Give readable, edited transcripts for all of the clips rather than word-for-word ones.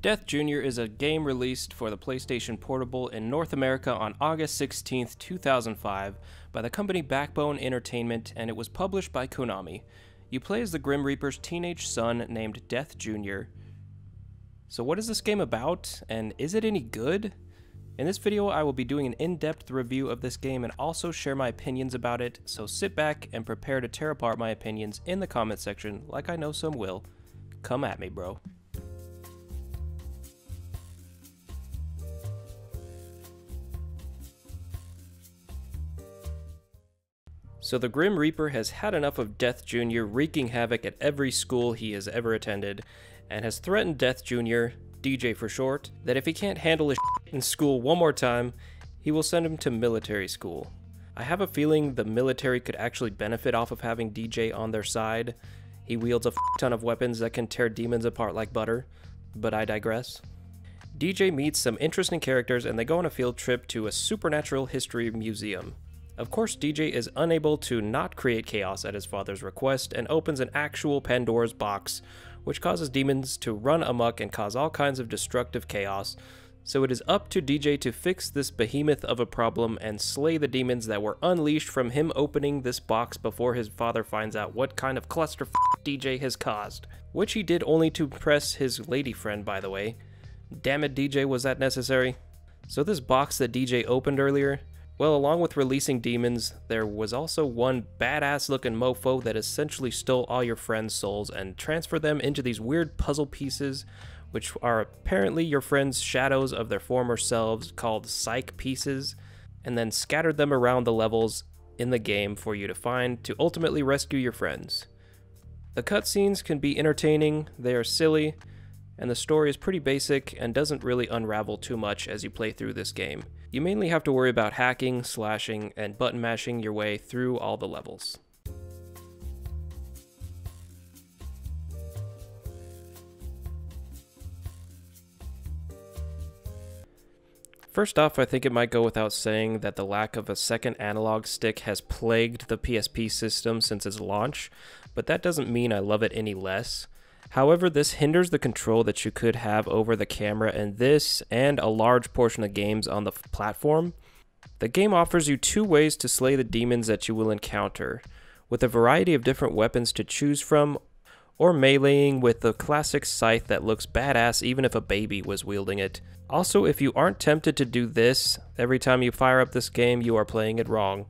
Death Jr. is a game released for the PlayStation Portable in North America on August 16, 2005 by the company Backbone Entertainment, and it was published by Konami. You play as the Grim Reaper's teenage son named Death Jr. So what is this game about, and is it any good? In this video I will be doing an in-depth review of this game and also share my opinions about it, so sit back and prepare to tear apart my opinions in the comment section like I know some will. Come at me, bro. So the Grim Reaper has had enough of Death Jr. wreaking havoc at every school he has ever attended, and has threatened Death Jr., DJ for short, that if he can't handle his shit in school one more time, he will send him to military school. I have a feeling the military could actually benefit off of having DJ on their side. He wields a ton of weapons that can tear demons apart like butter, but I digress. DJ meets some interesting characters and they go on a field trip to a supernatural history museum. Of course, DJ is unable to not create chaos at his father's request and opens an actual Pandora's box, which causes demons to run amok and cause all kinds of destructive chaos. So it is up to DJ to fix this behemoth of a problem and slay the demons that were unleashed from him opening this box before his father finds out what kind of cluster DJ has caused. Which he did only to impress his lady friend, by the way. Damn it, DJ, was that necessary? So this box that DJ opened earlier, well, along with releasing demons, there was also one badass looking mofo that essentially stole all your friends' souls and transferred them into these weird puzzle pieces, which are apparently your friends' shadows of their former selves, called psych pieces, and then scattered them around the levels in the game for you to find to ultimately rescue your friends. The cutscenes can be entertaining, they are silly, and the story is pretty basic and doesn't really unravel too much as you play through this game. You mainly have to worry about hacking, slashing, and button mashing your way through all the levels. First off, I think it might go without saying that the lack of a second analog stick has plagued the PSP system since its launch, but that doesn't mean I love it any less. However, this hinders the control that you could have over the camera in this and a large portion of games on the platform. The game offers you two ways to slay the demons that you will encounter, with a variety of different weapons to choose from, or meleeing with the classic scythe that looks badass even if a baby was wielding it. Also, if you aren't tempted to do this, every time you fire up this game, you are playing it wrong.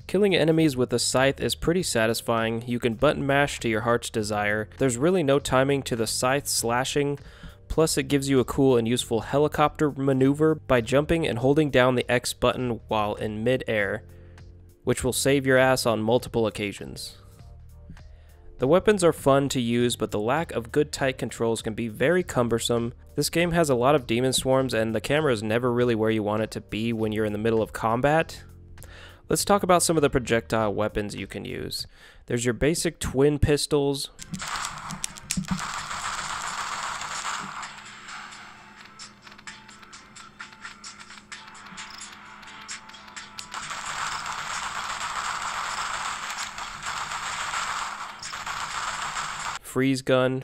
Killing enemies with a scythe is pretty satisfying. You can button mash to your heart's desire. There's really no timing to the scythe slashing, plus it gives you a cool and useful helicopter maneuver by jumping and holding down the X button while in mid-air, which will save your ass on multiple occasions. The weapons are fun to use, but the lack of good tight controls can be very cumbersome. This game has a lot of demon swarms and the camera is never really where you want it to be when you're in the middle of combat. Let's talk about some of the projectile weapons you can use. There's your basic twin pistols, freeze gun,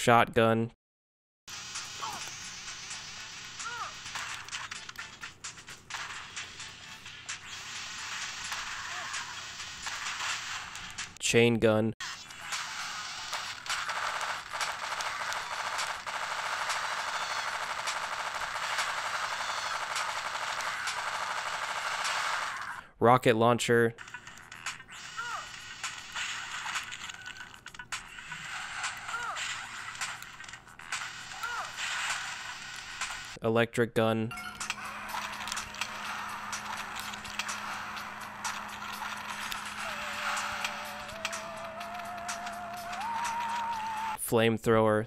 shotgun, chain gun, rocket launcher, electric gun, flamethrower,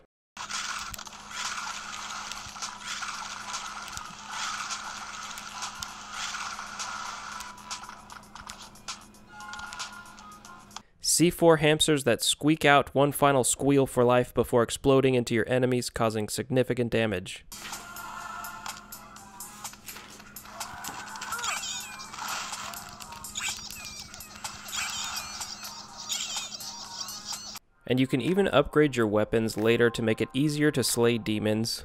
C4 hamsters that squeak out one final squeal for life before exploding into your enemies, causing significant damage. And you can even upgrade your weapons later to make it easier to slay demons.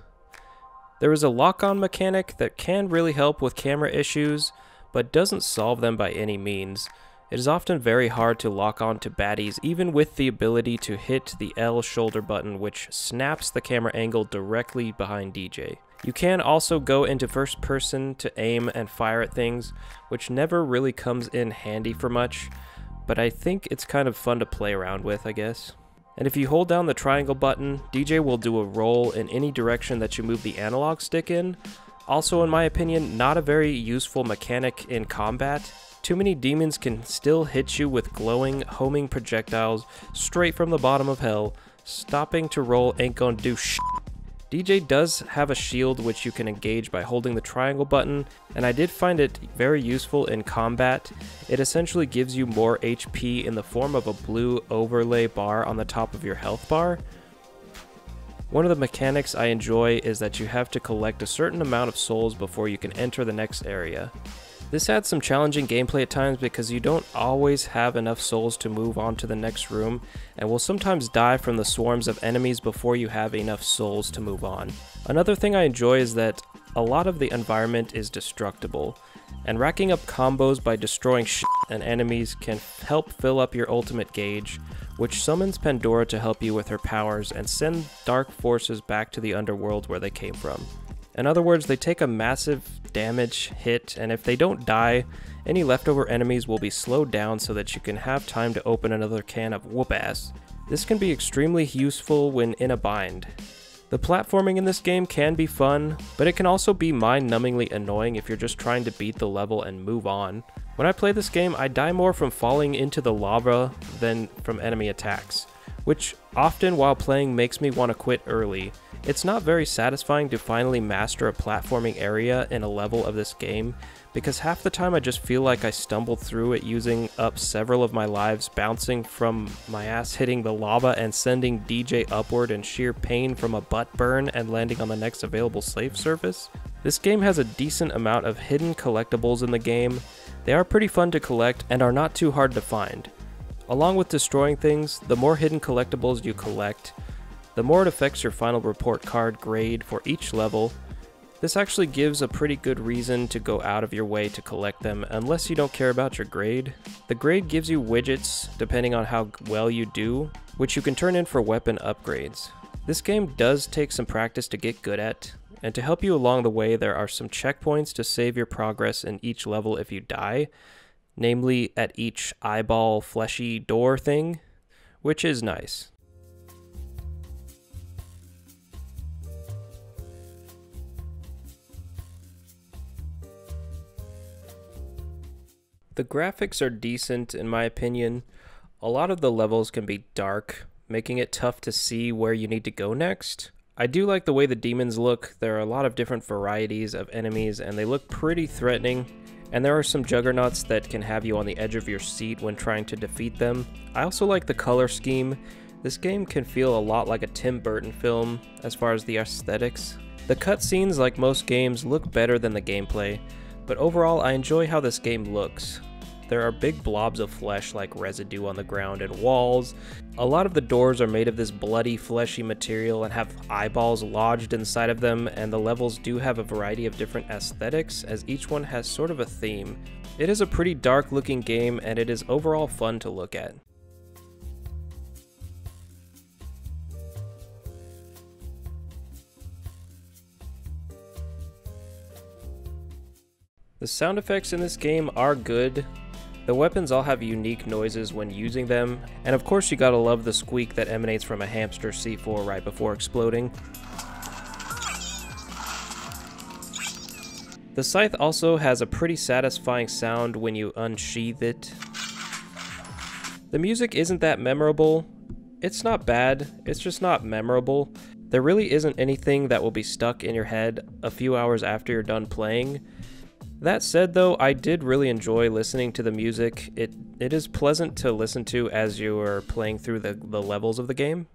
There is a lock-on mechanic that can really help with camera issues, but doesn't solve them by any means. It is often very hard to lock on to baddies, even with the ability to hit the L shoulder button, which snaps the camera angle directly behind DJ. You can also go into first person to aim and fire at things, which never really comes in handy for much, but I think it's kind of fun to play around with, I guess. And if you hold down the triangle button, DJ will do a roll in any direction that you move the analog stick in. Also, in my opinion, not a very useful mechanic in combat. Too many demons can still hit you with glowing, homing projectiles straight from the bottom of hell. Stopping to roll ain't gonna do shit. DJ does have a shield which you can engage by holding the triangle button, and I did find it very useful in combat. It essentially gives you more HP in the form of a blue overlay bar on the top of your health bar. One of the mechanics I enjoy is that you have to collect a certain amount of souls before you can enter the next area. This adds some challenging gameplay at times because you don't always have enough souls to move on to the next room, and will sometimes die from the swarms of enemies before you have enough souls to move on. Another thing I enjoy is that a lot of the environment is destructible, and racking up combos by destroying shit and enemies can help fill up your ultimate gauge, which summons Pandora to help you with her powers and send dark forces back to the underworld where they came from. In other words, they take a massive damage hit, and if they don't die, any leftover enemies will be slowed down so that you can have time to open another can of whoop-ass. This can be extremely useful when in a bind. The platforming in this game can be fun, but it can also be mind-numbingly annoying if you're just trying to beat the level and move on. When I play this game, I die more from falling into the lava than from enemy attacks, which often while playing makes me want to quit early. It's not very satisfying to finally master a platforming area in a level of this game, because half the time I just feel like I stumbled through it using up several of my lives, bouncing from my ass hitting the lava and sending DJ upward in sheer pain from a butt burn and landing on the next available slave surface. This game has a decent amount of hidden collectibles in the game. They are pretty fun to collect and are not too hard to find. Along with destroying things, the more hidden collectibles you collect, the more it affects your final report card grade for each level. This actually gives a pretty good reason to go out of your way to collect them unless you don't care about your grade. The grade gives you widgets depending on how well you do, which you can turn in for weapon upgrades. This game does take some practice to get good at, and to help you along the way there are some checkpoints to save your progress in each level if you die, namely at each eyeball fleshy door thing, which is nice. The graphics are decent in my opinion. A lot of the levels can be dark, making it tough to see where you need to go next. I do like the way the demons look. There are a lot of different varieties of enemies and they look pretty threatening. And there are some juggernauts that can have you on the edge of your seat when trying to defeat them. I also like the color scheme. This game can feel a lot like a Tim Burton film as far as the aesthetics. The cutscenes, like most games, look better than the gameplay. But overall, I enjoy how this game looks. There are big blobs of flesh like residue on the ground and walls. A lot of the doors are made of this bloody, fleshy material and have eyeballs lodged inside of them, and the levels do have a variety of different aesthetics, as each one has sort of a theme. It is a pretty dark looking game, and it is overall fun to look at. The sound effects in this game are good. The weapons all have unique noises when using them, and of course you gotta love the squeak that emanates from a hamster C4 right before exploding. The scythe also has a pretty satisfying sound when you unsheath it. The music isn't that memorable. It's not bad, it's just not memorable. There really isn't anything that will be stuck in your head a few hours after you're done playing. That said though, I did really enjoy listening to the music. It is pleasant to listen to as you are playing through the levels of the game.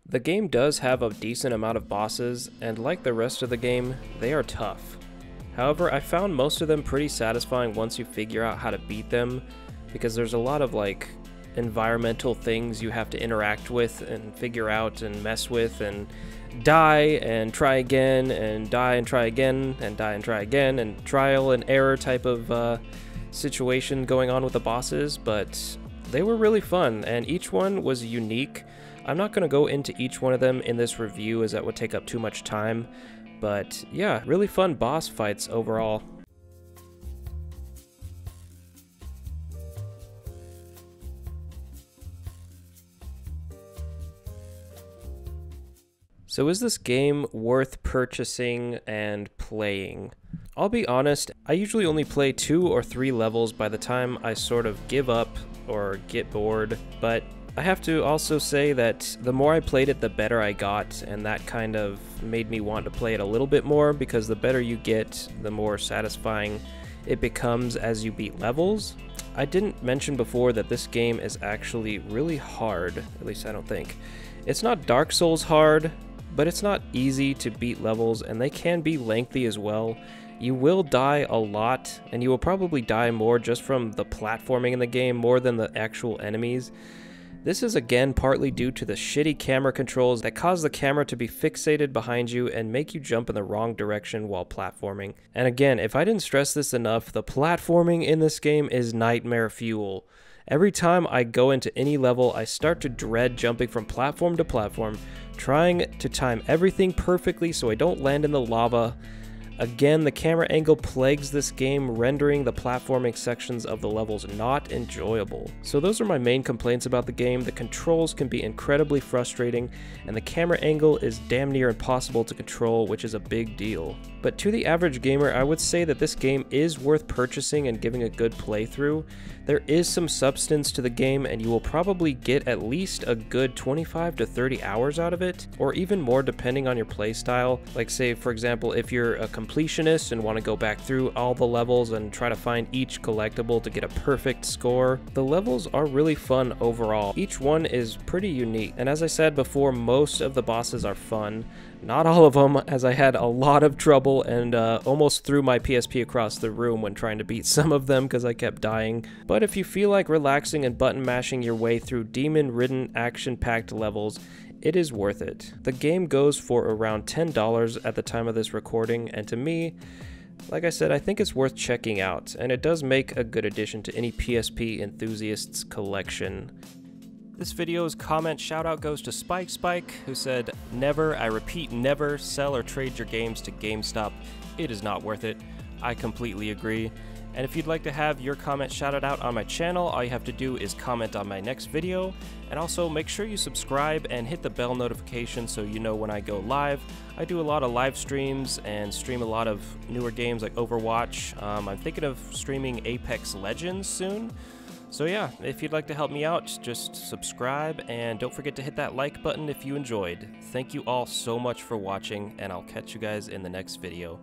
The game does have a decent amount of bosses, and like the rest of the game, they are tough. However, I found most of them pretty satisfying once you figure out how to beat them, because there's a lot of like environmental things you have to interact with and figure out and mess with and die and try again and die and try again and die and try again, and trial and error type of situation going on with the bosses. But they were really fun and each one was unique. I'm not going to go into each one of them in this review as that would take up too much time, but yeah, really fun boss fights overall. So is this game worth purchasing and playing? I'll be honest, I usually only play 2 or 3 levels by the time I sort of give up or get bored, but I have to also say that the more I played it, the better I got, and that kind of made me want to play it a little bit more, because the better you get, the more satisfying it becomes as you beat levels. I didn't mention before that this game is actually really hard, at least I don't think. It's not Dark Souls hard, but it's not easy to beat levels, and they can be lengthy as well. You will die a lot, and you will probably die more just from the platforming in the game more than the actual enemies. This is again partly due to the shitty camera controls that cause the camera to be fixated behind you and make you jump in the wrong direction while platforming. And again, if I didn't stress this enough, the platforming in this game is nightmare fuel. Every time I go into any level, I start to dread jumping from platform to platform, trying to time everything perfectly so I don't land in the lava. Again, the camera angle plagues this game, rendering the platforming sections of the levels not enjoyable. So those are my main complaints about the game. The controls can be incredibly frustrating, and the camera angle is damn near impossible to control, which is a big deal. But to the average gamer, I would say that this game is worth purchasing and giving a good playthrough. There is some substance to the game, and you will probably get at least a good 25 to 30 hours out of it, or even more depending on your playstyle. Like say, for example, if you're a completionist and want to go back through all the levels and try to find each collectible to get a perfect score. The levels are really fun overall. Each one is pretty unique, and as I said before, most of the bosses are fun. Not all of them, as I had a lot of trouble and almost threw my PSP across the room when trying to beat some of them because I kept dying. But if you feel like relaxing and button mashing your way through demon-ridden, action-packed levels, it is worth it. The game goes for around $10 at the time of this recording, and to me, like I said, I think it's worth checking out, and it does make a good addition to any PSP enthusiast's collection. This video's comment shoutout goes to Spike, who said, "Never, I repeat never, sell or trade your games to GameStop. It is not worth it." I completely agree. And if you'd like to have your comment shouted out on my channel, all you have to do is comment on my next video. And also make sure you subscribe and hit the bell notification so you know when I go live. I do a lot of live streams and stream a lot of newer games like Overwatch. I'm thinking of streaming Apex Legends soon. So yeah, if you'd like to help me out, just subscribe and don't forget to hit that like button if you enjoyed. Thank you all so much for watching, and I'll catch you guys in the next video.